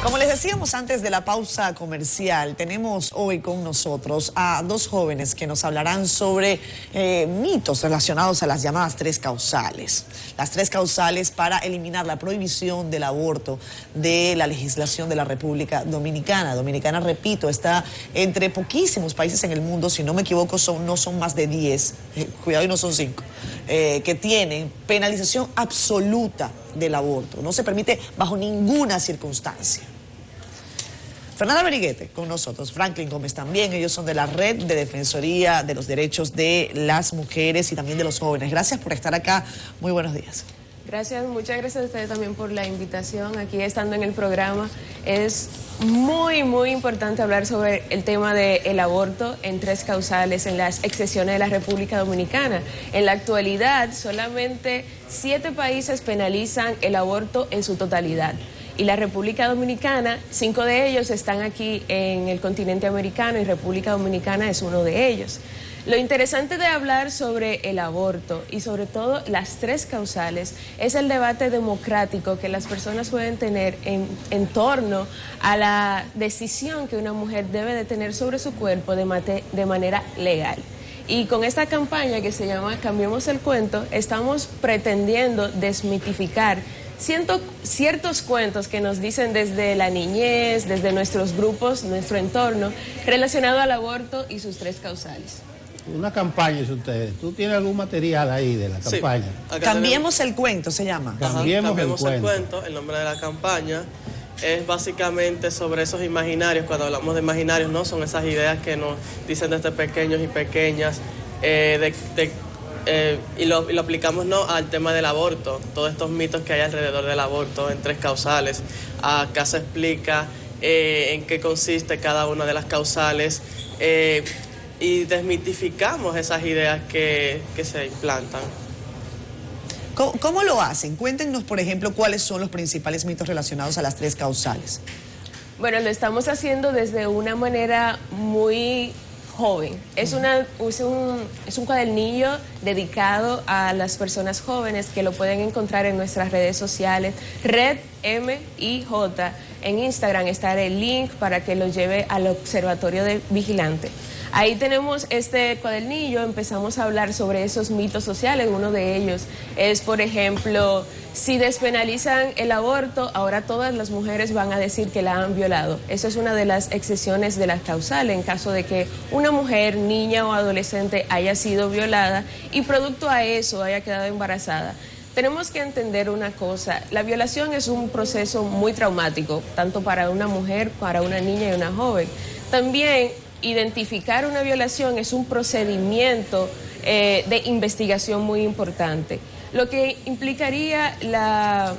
Como les decíamos antes de la pausa comercial, tenemos hoy con nosotros a dos jóvenes que nos hablarán sobre mitos relacionados a las llamadas tres causales. Las tres causales para eliminar la prohibición del aborto de la legislación de la República Dominicana. Dominicana, repito, está entre poquísimos países en el mundo, si no me equivoco, no son más de 10, cuidado y no son 5, que tienen penalización absoluta del aborto. No se permite bajo ninguna circunstancia. Fernanda Beriguete con nosotros, Franklin Gómez también, ellos son de la Red de Defensoría de los Derechos de las Mujeres y también de los Jóvenes. Gracias por estar acá, muy buenos días. Gracias, muchas gracias a ustedes también por la invitación aquí estando en el programa. Es muy importante hablar sobre el tema del aborto en tres causales en las excepciones de la República Dominicana. En la actualidad, solamente 7 países penalizan el aborto en su totalidad. Y la República Dominicana, 5 de ellos están aquí en el continente americano y República Dominicana es uno de ellos. Lo interesante de hablar sobre el aborto y sobre todo las tres causales es el debate democrático que las personas pueden tener en torno a la decisión que una mujer debe de tener sobre su cuerpo de manera legal. Y con esta campaña que se llama Cambiemos el Cuento, estamos pretendiendo desmitificar ciertos cuentos que nos dicen desde la niñez, desde nuestros grupos, nuestro entorno, relacionado al aborto y sus tres causales. Una campaña es ustedes. ¿Tú tienes algún material ahí de la campaña? Sí. Cambiemos el Cuento se llama. Cambiemos el cuento. El nombre de la campaña es básicamente sobre esos imaginarios. Cuando hablamos de imaginarios, ¿no? Son esas ideas que nos dicen desde pequeños y pequeñas y lo aplicamos, ¿no?, al tema del aborto, todos estos mitos que hay alrededor del aborto en tres causales. Acá se explica en qué consiste cada una de las causales y desmitificamos esas ideas que se implantan. ¿Cómo lo hacen? Cuéntenos, por ejemplo, cuáles son los principales mitos relacionados a las tres causales. Bueno, lo estamos haciendo desde una manera muy joven. Es un cuadernillo dedicado a las personas jóvenes que lo pueden encontrar en nuestras redes sociales, Red MIJ. En Instagram estará el link para que lo lleve al Observatorio de Vigilante. Ahí tenemos este cuadernillo, empezamos a hablar sobre esos mitos sociales. Uno de ellos es, por ejemplo, si despenalizan el aborto, ahora todas las mujeres van a decir que la han violado. Eso es una de las excepciones de la causal en caso de que una mujer, niña o adolescente haya sido violada y producto a eso haya quedado embarazada. Tenemos que entender una cosa, la violación es un proceso muy traumático, tanto para una mujer, para una niña y una joven. También identificar una violación es un procedimiento de investigación muy importante, lo que implicaría la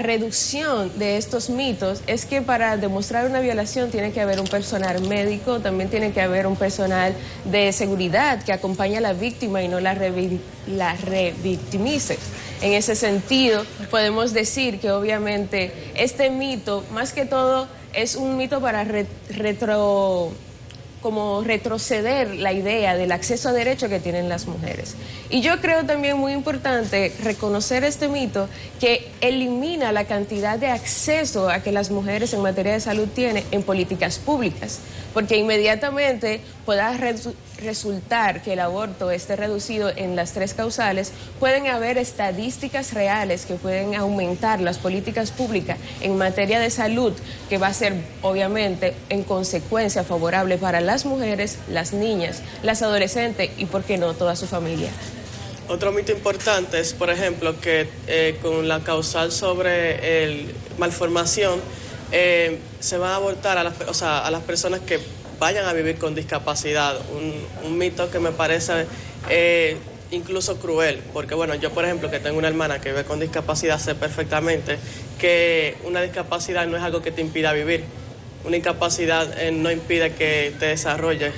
reducción de estos mitos es que para demostrar una violación tiene que haber un personal médico, también tiene que haber un personal de seguridad que acompañe a la víctima y no la revictimice. En ese sentido, podemos decir que obviamente este mito, más que todo, es un mito para retroceder la idea del acceso a derecho que tienen las mujeres. Y yo creo también muy importante reconocer este mito que elimina la cantidad de acceso a que las mujeres en materia de salud tienen en políticas públicas, porque inmediatamente pueda resultar que el aborto esté reducido en las tres causales, pueden haber estadísticas reales que pueden aumentar las políticas públicas en materia de salud, que va a ser obviamente en consecuencia favorable para las mujeres, las niñas, las adolescentes y, por qué no, toda su familia. Otro mito importante es, por ejemplo, que con la causal sobre el malformación se va a abortar a las personas que vayan a vivir con discapacidad. Un mito que me parece incluso cruel, porque bueno, yo por ejemplo que tengo una hermana que vive con discapacidad, sé perfectamente que una discapacidad no es algo que te impida vivir. Una incapacidad no impide que te desarrolles,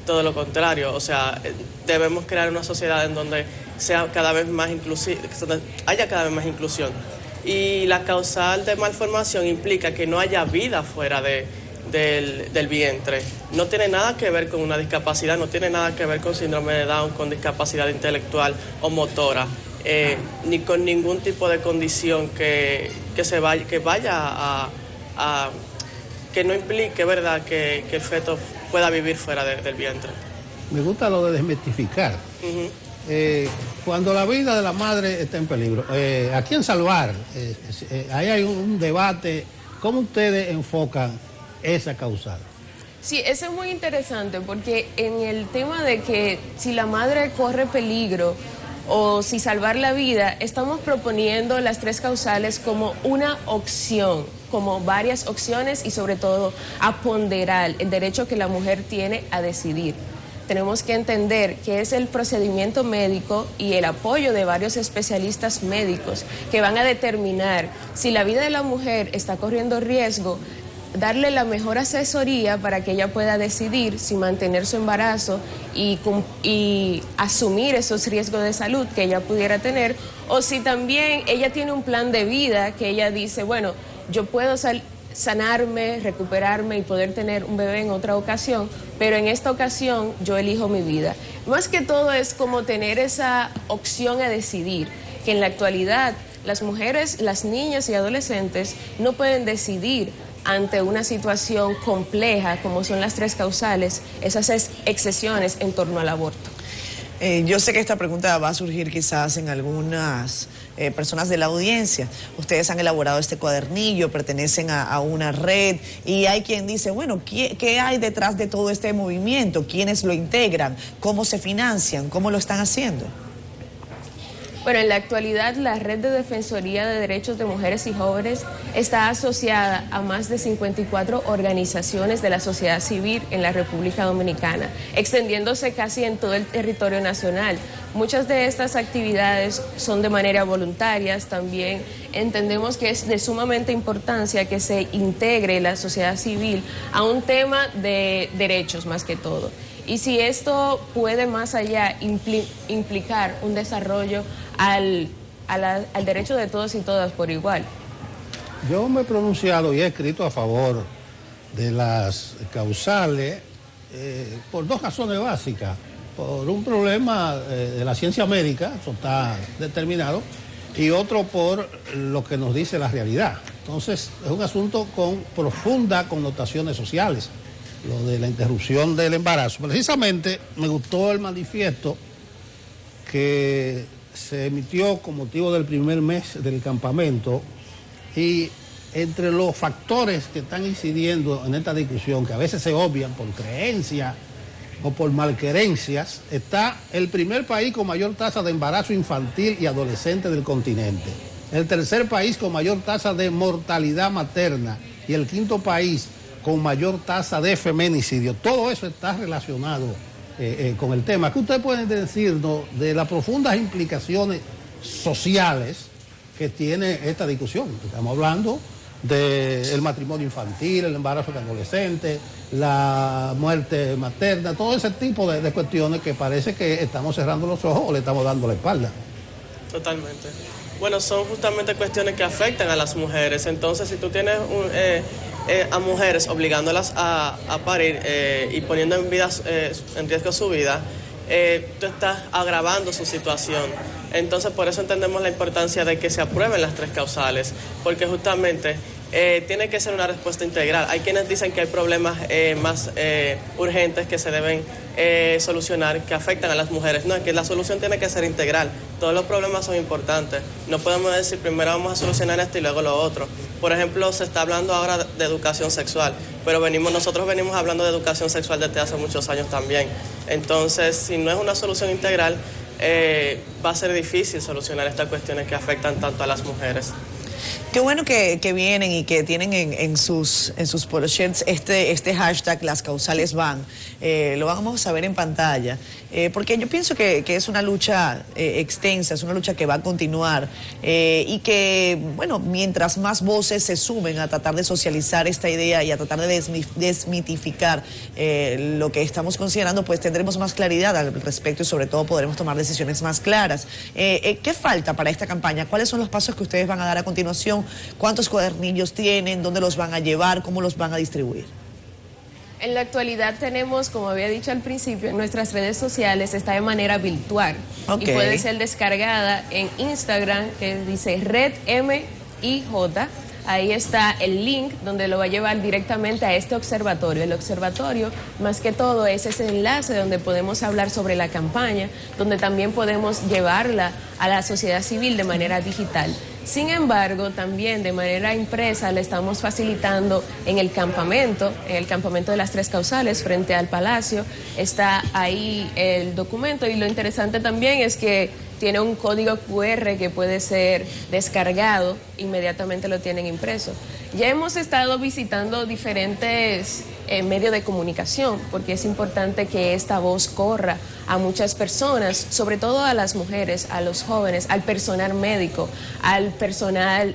todo lo contrario. O sea, debemos crear una sociedad en donde sea cada vez más haya cada vez más inclusión. Y la causal de malformación implica que no haya vida fuera del vientre. No tiene nada que ver con una discapacidad, no tiene nada que ver con síndrome de Down, con discapacidad intelectual o motora, ni con ningún tipo de condición que vaya que no implique, ¿verdad?, que el feto pueda vivir fuera del vientre. Me gusta lo de desmitificar. Cuando la vida de la madre está en peligro, ¿a quién salvar? Ahí hay un debate. ¿Cómo ustedes enfocan esa causal? Sí, eso es muy interesante porque en el tema de que si la madre corre peligro o si salvar la vida, estamos proponiendo las 3 causales como una opción, como varias opciones y sobre todo a ponderar el derecho que la mujer tiene a decidir. Tenemos que entender que es el procedimiento médico y el apoyo de varios especialistas médicos que van a determinar si la vida de la mujer está corriendo riesgo, darle la mejor asesoría para que ella pueda decidir si mantener su embarazo y asumir esos riesgos de salud que ella pudiera tener, o si también ella tiene un plan de vida que ella dice, bueno, yo puedo sanarme, recuperarme y poder tener un bebé en otra ocasión, pero en esta ocasión yo elijo mi vida. Más que todo es como tener esa opción a decidir, que en la actualidad las mujeres, las niñas y adolescentes no pueden decidir ante una situación compleja como son las 3 causales, esas excepciones en torno al aborto. Yo sé que esta pregunta va a surgir quizás en algunas personas de la audiencia. Ustedes han elaborado este cuadernillo, pertenecen a una red y hay quien dice, bueno, ¿qué hay detrás de todo este movimiento? ¿Quiénes lo integran? ¿Cómo se financian? ¿Cómo lo están haciendo? Bueno, en la actualidad la Red de Defensoría de Derechos de Mujeres y Jóvenes está asociada a más de 54 organizaciones de la sociedad civil en la República Dominicana, extendiéndose casi en todo el territorio nacional. Muchas de estas actividades son de manera voluntaria, también entendemos que es de sumamente importancia que se integre la sociedad civil a un tema de derechos más que todo. Y si esto puede más allá implicar un desarrollo al derecho de todos y todas por igual. Yo me he pronunciado y he escrito a favor de las causales por 2 razones básicas. Por un problema de la ciencia médica, eso está determinado, y otro por lo que nos dice la realidad. Entonces, es un asunto con profundas connotaciones sociales, lo de la interrupción del embarazo. Precisamente me gustó el manifiesto que se emitió con motivo del primer mes del campamento, y entre los factores que están incidiendo en esta discusión, que a veces se obvian por creencia o por malquerencias, está el primer país con mayor tasa de embarazo infantil y adolescente del continente, el tercer país con mayor tasa de mortalidad materna y el quinto país con mayor tasa de feminicidio. Todo eso está relacionado con el tema. ¿Qué ustedes pueden decirnos de las profundas implicaciones sociales que tiene esta discusión? Estamos hablando del matrimonio infantil, el embarazo de adolescentes, la muerte materna, todo ese tipo de cuestiones que parece que estamos cerrando los ojos o le estamos dando la espalda. Totalmente. Bueno, son justamente cuestiones que afectan a las mujeres. Entonces, si tú tienes a mujeres obligándolas a parir y poniendo en riesgo su vida, tú estás agravando su situación. Entonces, por eso entendemos la importancia de que se aprueben las 3 causales, porque justamente tiene que ser una respuesta integral. Hay quienes dicen que hay problemas más urgentes que se deben solucionar, que afectan a las mujeres. No, es que la solución tiene que ser integral. Todos los problemas son importantes. No podemos decir primero vamos a solucionar esto y luego lo otro. Por ejemplo, se está hablando ahora de educación sexual, pero nosotros venimos hablando de educación sexual desde hace muchos años también. Entonces, si no es una solución integral, va a ser difícil solucionar estas cuestiones que afectan tanto a las mujeres. Qué bueno que vienen y que tienen en sus poloshirts este hashtag, las causales van. Lo vamos a ver en pantalla, porque yo pienso que es una lucha extensa, es una lucha que va a continuar y que, bueno, mientras más voces se sumen a tratar de socializar esta idea y a tratar de desmitificar lo que estamos considerando, pues tendremos más claridad al respecto y sobre todo podremos tomar decisiones más claras. ¿Qué falta para esta campaña? ¿Cuáles son los pasos que ustedes van a dar a continuación? ¿Cuántos cuadernillos tienen? ¿Dónde los van a llevar? ¿Cómo los van a distribuir? En la actualidad tenemos, como había dicho al principio, en nuestras redes sociales está de manera virtual. Okay. Y puede ser descargada en Instagram, que dice Red MIJ, ahí está el link donde lo va a llevar directamente a este observatorio. El observatorio, más que todo, es ese enlace donde podemos hablar sobre la campaña, donde también podemos llevarla a la sociedad civil de manera digital. Sin embargo, también de manera impresa le estamos facilitando en el campamento de las Tres Causales frente al Palacio. Está ahí el documento y lo interesante también es que tiene un código QR que puede ser descargado, inmediatamente lo tienen impreso. Ya hemos estado visitando diferentes medios de comunicación porque es importante que esta voz corra a muchas personas, sobre todo a las mujeres, a los jóvenes, al personal médico, al personal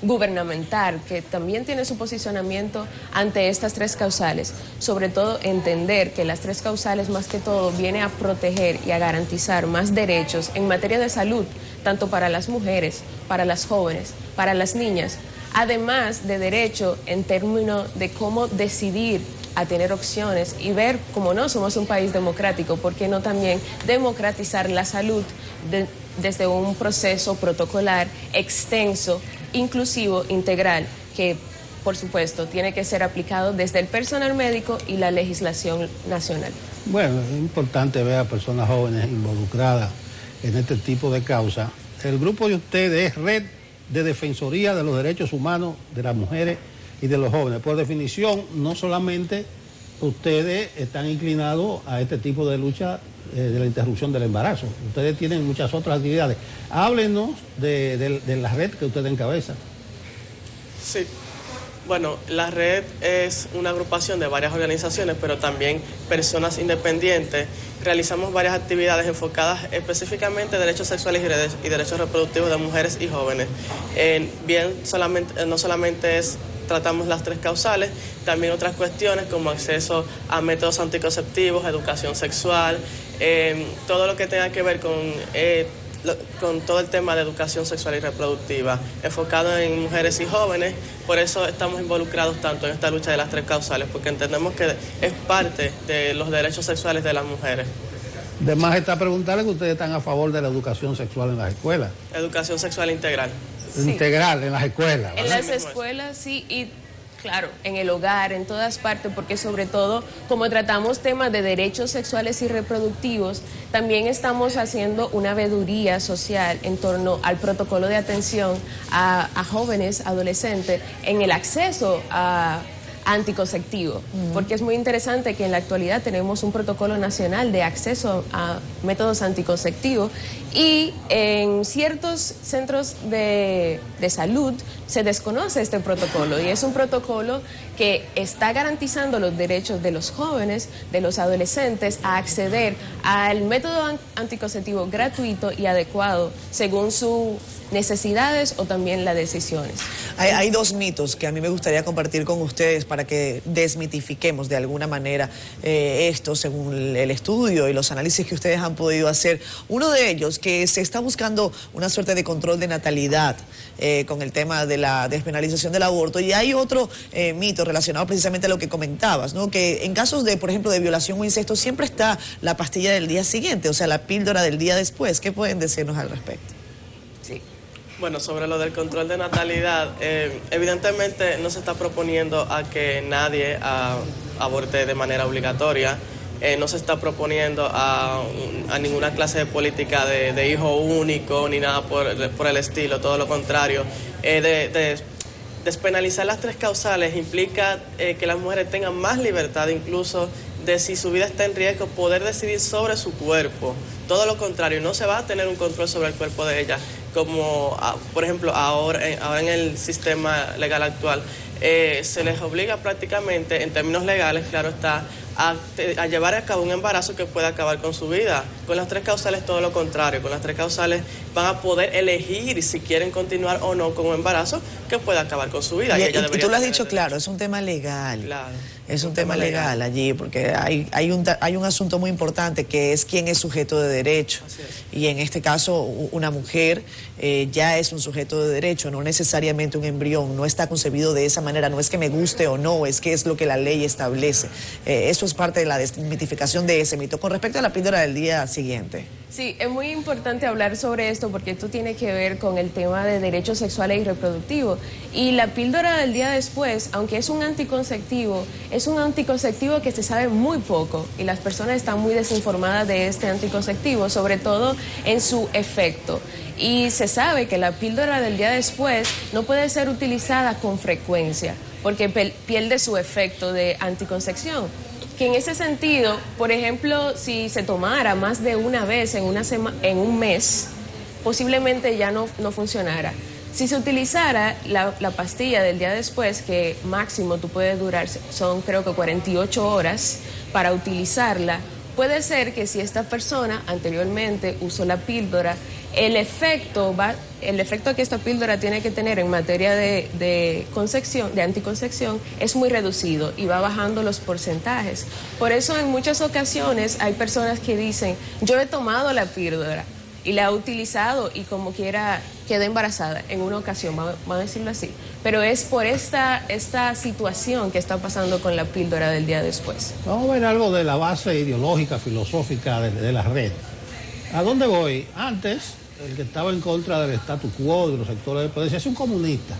gubernamental, que también tiene su posicionamiento ante estas tres causales. Sobre todo entender que las tres causales más que todo viene a proteger y a garantizar más derechos en materia de salud, tanto para las mujeres, para las jóvenes, para las niñas, además de derecho en términos de cómo decidir a tener opciones y ver, como no somos un país democrático, ¿por qué no también democratizar la salud desde un proceso protocolar extenso, inclusivo, integral, que por supuesto tiene que ser aplicado desde el personal médico y la legislación nacional? Bueno, es importante ver a personas jóvenes involucradas en este tipo de causa. El grupo de ustedes es Red de Defensoría de los Derechos Humanos de las Mujeres y de los Jóvenes. Por definición, no solamente ustedes están inclinados a este tipo de lucha de la interrupción del embarazo, ustedes tienen muchas otras actividades. Háblenos de la red que ustedes encabezan. Sí. Bueno, la red es una agrupación de varias organizaciones, pero también personas independientes. Realizamos varias actividades enfocadas específicamente en derechos sexuales y derechos reproductivos de mujeres y jóvenes. No solamente tratamos las tres causales, también otras cuestiones como acceso a métodos anticonceptivos, educación sexual, todo lo que tenga que ver con todo el tema de educación sexual y reproductiva, enfocado en mujeres y jóvenes. Por eso estamos involucrados tanto en esta lucha de las tres causales, porque entendemos que es parte de los derechos sexuales de las mujeres. De más está preguntarle que ustedes están a favor de la educación sexual en las escuelas. Educación sexual integral. Sí. Integral en las escuelas, ¿verdad? En las escuelas, sí, y claro, en el hogar, en todas partes, porque sobre todo, como tratamos temas de derechos sexuales y reproductivos, también estamos haciendo una veeduría social en torno al protocolo de atención a jóvenes, adolescentes, en el acceso a anticonceptivo, porque es muy interesante que en la actualidad tenemos un protocolo nacional de acceso a métodos anticonceptivos y en ciertos centros de salud se desconoce este protocolo y es un protocolo que está garantizando los derechos de los jóvenes, de los adolescentes a acceder al método anticonceptivo gratuito y adecuado según sus necesidades o también las decisiones. Hay dos mitos que a mí me gustaría compartir con ustedes para que desmitifiquemos de alguna manera esto según el estudio y los análisis que ustedes han podido hacer. Uno de ellos, que se está buscando una suerte de control de natalidad con el tema de la despenalización del aborto, y hay otro mito relacionado precisamente a lo que comentabas, ¿no? Que en casos de, por ejemplo, de violación o incesto siempre está la pastilla del día siguiente, o sea, la píldora del día después. ¿Qué pueden decirnos al respecto? Sí. Bueno, sobre lo del control de natalidad, evidentemente no se está proponiendo a que nadie aborte de manera obligatoria, no se está proponiendo a ninguna clase de política de hijo único ni nada por el estilo, todo lo contrario. Despenalizar las tres causales implica que las mujeres tengan más libertad, incluso de si su vida está en riesgo, poder decidir sobre su cuerpo. Todo lo contrario, no se va a tener un control sobre el cuerpo de ellas, como por ejemplo ahora en el sistema legal actual, se les obliga prácticamente, en términos legales, claro está, a llevar a cabo un embarazo que pueda acabar con su vida. Con las tres causales todo lo contrario, con las tres causales van a poder elegir si quieren continuar o no con un embarazo que pueda acabar con su vida. Y tú lo has dicho claro, es un tema legal. Claro. Es un tema legal allí, porque hay un asunto muy importante que es quién es sujeto de derecho. Y en este caso, una mujer ya es un sujeto de derecho, no necesariamente un embrión, no está concebido de esa manera, no es que me guste o no, es que es lo que la ley establece. Eso eso es parte de la desmitificación de ese mito. Con respecto a la píldora del día siguiente. Sí, es muy importante hablar sobre esto porque esto tiene que ver con el tema de derechos sexuales y reproductivos. Y la píldora del día después, aunque es un anticonceptivo que se sabe muy poco y las personas están muy desinformadas de este anticonceptivo, sobre todo en su efecto. Y se sabe que la píldora del día después no puede ser utilizada con frecuencia porque pierde su efecto de anticoncepción. Que en ese sentido, por ejemplo, si se tomara más de una vez en un mes, posiblemente ya no funcionara. Si se utilizara la pastilla del día después, que máximo tú puedes durar, son creo que 48 horas para utilizarla, puede ser que si esta persona anteriormente usó la píldora, el efecto que esta píldora tiene que tener en materia de anticoncepción es muy reducido y va bajando los porcentajes. Por eso en muchas ocasiones hay personas que dicen, yo he tomado la píldora y la he utilizado y como quiera quedé embarazada en una ocasión, vamos a decirlo así. Pero es por esta situación que está pasando con la píldora del día después. Vamos a ver algo de la base ideológica, filosófica de la red. ¿A dónde voy? Antes, el que estaba en contra del statu quo, de los sectores del poder, es un comunista.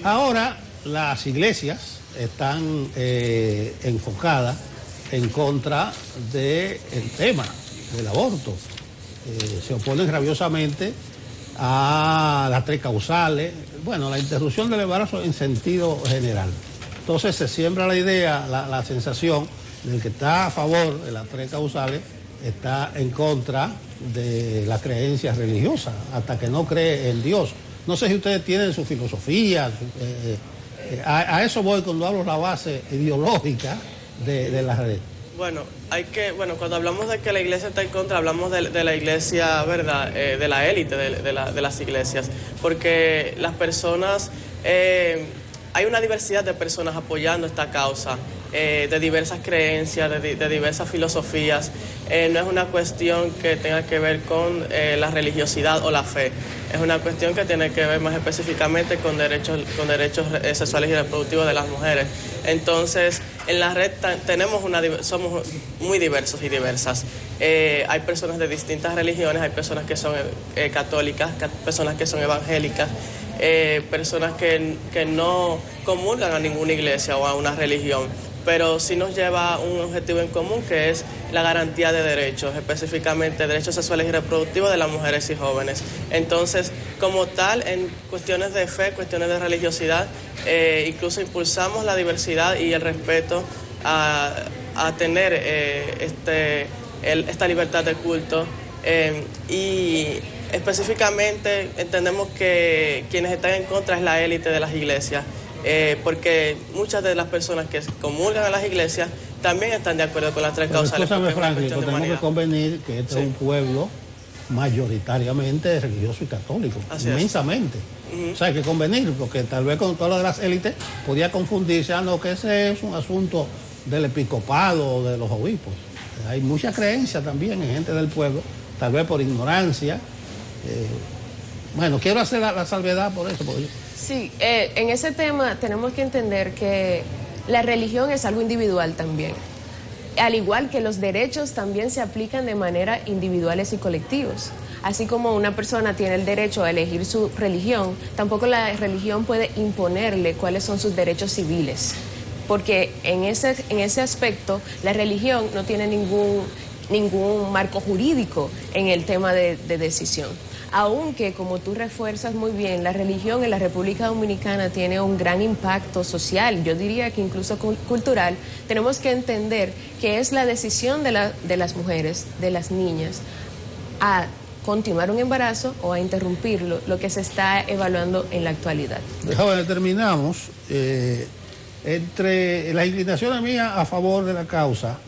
Ahora, las iglesias están enfocadas en contra del tema del aborto. Se oponen rabiosamente a las 3 causales, bueno, la interrupción del embarazo en sentido general. Entonces se siembra la idea, la sensación del que está a favor de las 3 causales está en contra de las creencias religiosas, hasta que no cree en Dios. No sé si ustedes tienen su filosofía, a eso voy cuando hablo de la base ideológica de la red. Bueno, cuando hablamos de que la iglesia está en contra, hablamos de la iglesia, ¿verdad? De la élite de las iglesias, porque las personas, hay una diversidad de personas apoyando esta causa, de diversas creencias, de diversas filosofías. No es una cuestión que tenga que ver con la religiosidad o la fe, es una cuestión que tiene que ver más específicamente con derechos sexuales y reproductivos de las mujeres. Entonces, en la red somos muy diversos y diversas. Hay personas de distintas religiones, hay personas que son católicas, personas que son evangélicas, personas que no comulgan a ninguna iglesia o a una religión, pero sí nos lleva a un objetivo en común, que es la garantía de derechos, específicamente derechos sexuales y reproductivos de las mujeres y jóvenes. Entonces, como tal, en cuestiones de fe, cuestiones de religiosidad, incluso impulsamos la diversidad y el respeto a tener esta libertad de culto, y específicamente entendemos que quienes están en contra es la élite de las iglesias, porque muchas de las personas que comulgan a las iglesias también están de acuerdo con las 3 causales. Escúchame, Franklin, tenemos que convenir que este es un pueblo mayoritariamente religioso y católico, inmensamente. O sea, hay que convenir, porque tal vez con todas las élites podía confundirse, que ese es un asunto del episcopado o de los obispos. Hay mucha creencia también en gente del pueblo, tal vez por ignorancia. Quiero hacer la salvedad por eso. Sí, en ese tema tenemos que entender que la religión es algo individual también. Al igual que los derechos también se aplican de manera individuales y colectivos. Así como una persona tiene el derecho a elegir su religión, tampoco la religión puede imponerle cuáles son sus derechos civiles. Porque en ese aspecto la religión no tiene ningún marco jurídico en el tema de decisión. Aunque, como tú refuerzas muy bien, la religión en la República Dominicana tiene un gran impacto social, yo diría que incluso cultural, tenemos que entender que es la decisión de las mujeres, de las niñas, a continuar un embarazo o a interrumpirlo, lo que se está evaluando en la actualidad. Jóvenes, terminamos. Entre las inclinaciones mías a favor de la causa,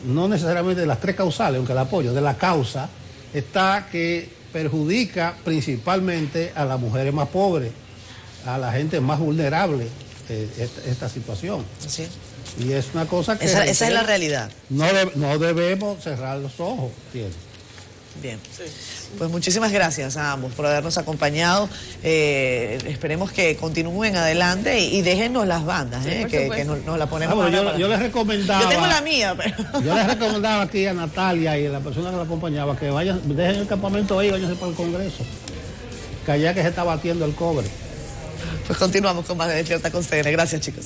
no necesariamente de las 3 causales, aunque la apoyo, de la causa, está que perjudica principalmente a las mujeres más pobres, a la gente más vulnerable, esta situación. Sí. Y es una cosa que... Esa es la realidad. No debemos cerrar los ojos, ¿entiendes? Bien. Sí. Pues muchísimas gracias a ambos por habernos acompañado. Esperemos que continúen adelante y déjennos las bandas, Sí, por que supuesto. nos la ponemos. Bueno, ahora yo les recomendaba. Yo tengo la mía, pero. Yo les recomendaba aquí a Natalia y a la persona que la acompañaba que vayan, dejen el campamento ahí y váyanse para el Congreso. Que allá que se está batiendo el cobre. Pues continuamos con más de Despierta con CN. Gracias, chicos.